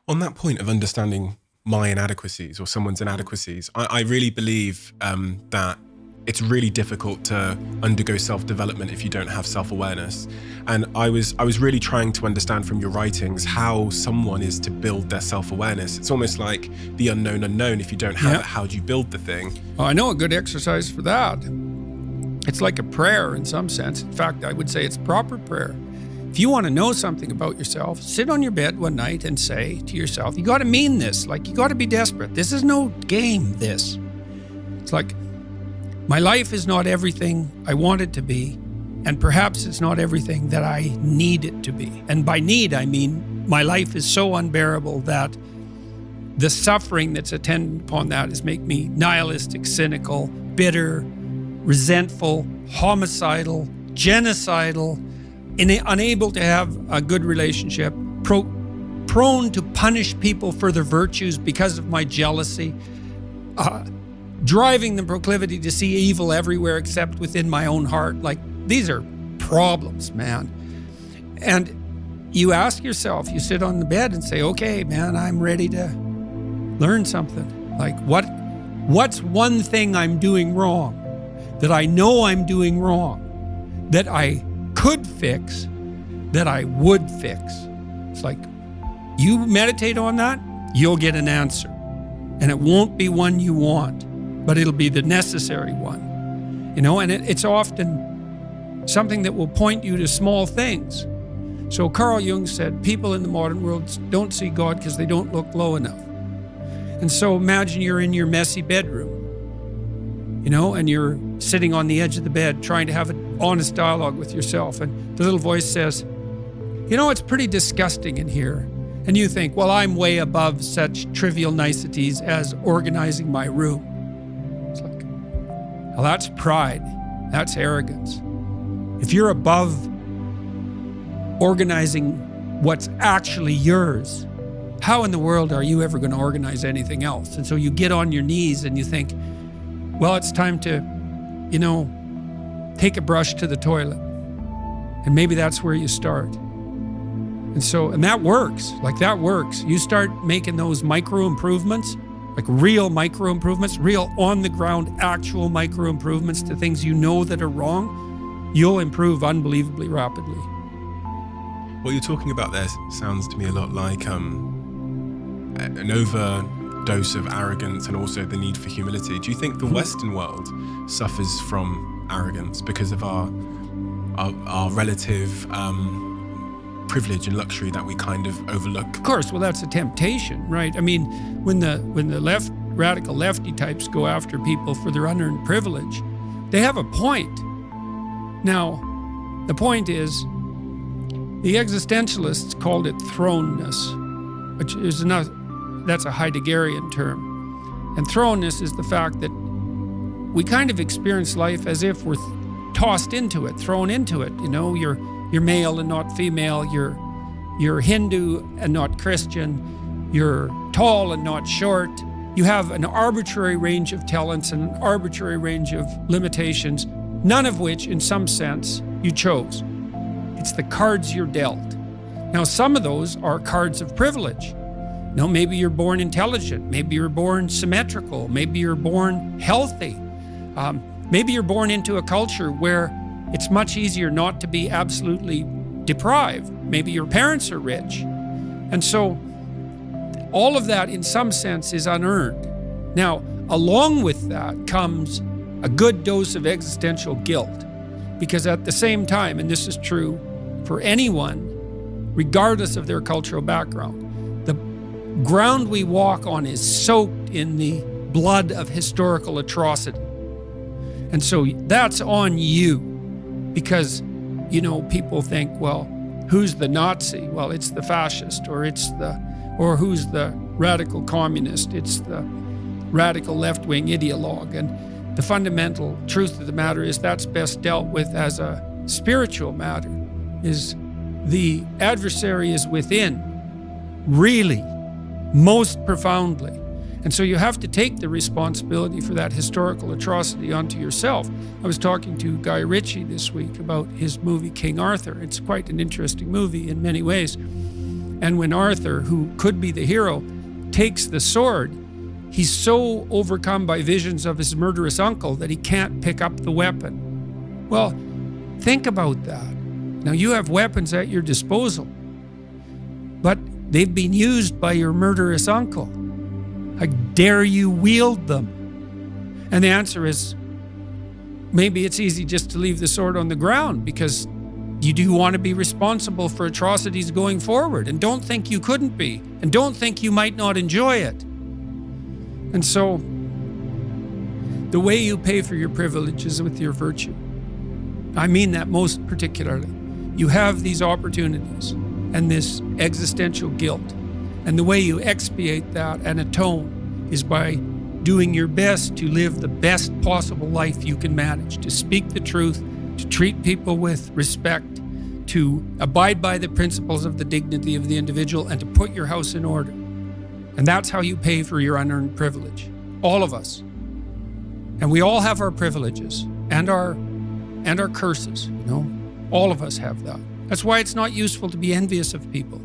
On that point of understanding my inadequacies or someone's inadequacies, I really believe that it's really difficult to undergo self-development if you don't have self-awareness. And I was really trying to understand from your writings how someone is to build their self-awareness. It's almost like the unknown unknown. If you don't have it, how do you build the thing? Well, I know a good exercise for that. It's like a prayer in some sense. In fact, I would say it's proper prayer. If you want to know something about yourself, sit on your bed one night and say to yourself, you got to mean this. Like, you got to be desperate. This is no game, this. It's like, my life is not everything I want it to be, and perhaps it's not everything that I need it to be. And by need, I mean my life is so unbearable that the suffering that's attendant upon that is make me nihilistic, cynical, bitter, resentful, homicidal, genocidal, unable to have a good relationship, prone to punish people for their virtues because of my jealousy, driving the proclivity to see evil everywhere except within my own heart. Like, these are problems, man. And you ask yourself, you sit on the bed and say, okay, man, I'm ready to learn something. Like, what's one thing I'm doing wrong that I know I'm doing wrong, that I could fix, that I would fix? It's like, you meditate on that, you'll get an answer. And it won't be one you want, but it'll be the necessary one. You know, and it's often something that will point you to small things. So Carl Jung said, people in the modern world don't see God because they don't look low enough. And so imagine you're in your messy bedroom, you know, and you're sitting on the edge of the bed trying to have an honest dialogue with yourself. And the little voice says, you know, it's pretty disgusting in here. And you think, well, I'm way above such trivial niceties as organizing my room. It's like, well, that's pride. That's arrogance. If you're above organizing what's actually yours, how in the world are you ever going to organize anything else? And so you get on your knees and you think, well, it's time to, you know, take a brush to the toilet. And maybe that's where you start. And that works. Like, that works. You start making those micro improvements, like real micro improvements, real on the ground, actual micro improvements to things you know that are wrong, you'll improve unbelievably rapidly. What you're talking about there sounds to me a lot like an overdose of arrogance and also the need for humility. Do you think the Western world suffers from arrogance because of our relative privilege and luxury that we kind of overlook? Of course, well, that's a temptation, right? I mean, when the radical lefty types go after people for their unearned privilege, they have a point. Now, the point is, the existentialists called it thrownness, which is that's a Heideggerian term. And thrownness is the fact that we kind of experience life as if we're tossed into it, thrown into it. You know, you're male and not female, you're Hindu and not Christian, you're tall and not short. You have an arbitrary range of talents and an arbitrary range of limitations, none of which, in some sense, you chose. It's the cards you're dealt. Now, some of those are cards of privilege. You know, maybe you're born intelligent, maybe you're born symmetrical, maybe you're born healthy, maybe you're born into a culture where it's much easier not to be absolutely deprived. Maybe your parents are rich. And so all of that, in some sense, is unearned. Now, along with that comes a good dose of existential guilt. Because at the same time, and this is true for anyone, regardless of their cultural background, the ground we walk on is soaked in the blood of historical atrocity. And so that's on you. Because, you know, people think, well, who's the Nazi? Well, it's the fascist, or who's the radical communist? It's the radical left-wing ideologue. And the fundamental truth of the matter is that's best dealt with as a spiritual matter, is the adversary is within, really, most profoundly. And so you have to take the responsibility for that historical atrocity onto yourself. I was talking to Guy Ritchie this week about his movie King Arthur. It's quite an interesting movie in many ways. And when Arthur, who could be the hero, takes the sword, he's so overcome by visions of his murderous uncle that he can't pick up the weapon. Well, think about that. Now, you have weapons at your disposal, but they've been used by your murderous uncle. How dare you wield them? And the answer is, maybe it's easy just to leave the sword on the ground because you do want to be responsible for atrocities going forward, and don't think you couldn't be, and don't think you might not enjoy it. And so, the way you pay for your privilege is with your virtue. I mean that most particularly. You have these opportunities and this existential guilt, and the way you expiate that and atone is by doing your best to live the best possible life you can manage, to speak the truth, to treat people with respect, to abide by the principles of the dignity of the individual, and to put your house in order. And that's how you pay for your unearned privilege. All of us. And we all have our privileges and our curses, All of us have that. That's why it's not useful to be envious of people.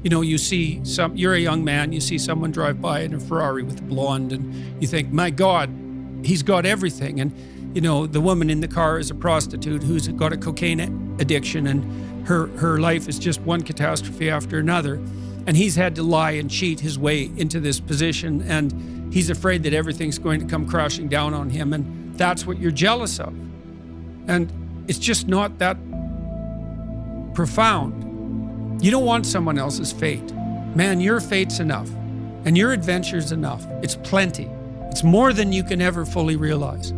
You're a young man, you see someone drive by in a Ferrari with a blonde, and you think, my God, he's got everything. And, the woman in the car is a prostitute who's got a cocaine addiction, and her life is just one catastrophe after another. And he's had to lie and cheat his way into this position, and he's afraid that everything's going to come crashing down on him, and that's what you're jealous of. And it's just not that profound. You don't want someone else's fate. Man, your fate's enough, and your adventure's enough. It's plenty. It's more than you can ever fully realize.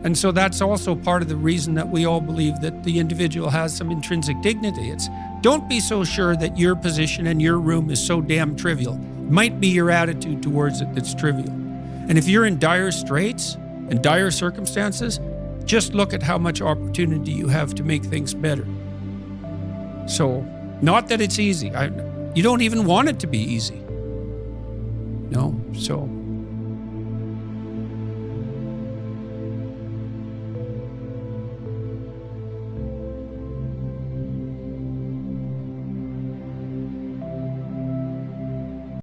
And so that's also part of the reason that we all believe that the individual has some intrinsic dignity. It's don't be so sure that your position and your room is so damn trivial. It might be your attitude towards it that's trivial. And if you're in dire straits and dire circumstances, just look at how much opportunity you have to make things better. So, not that it's easy. You don't even want it to be easy. No, so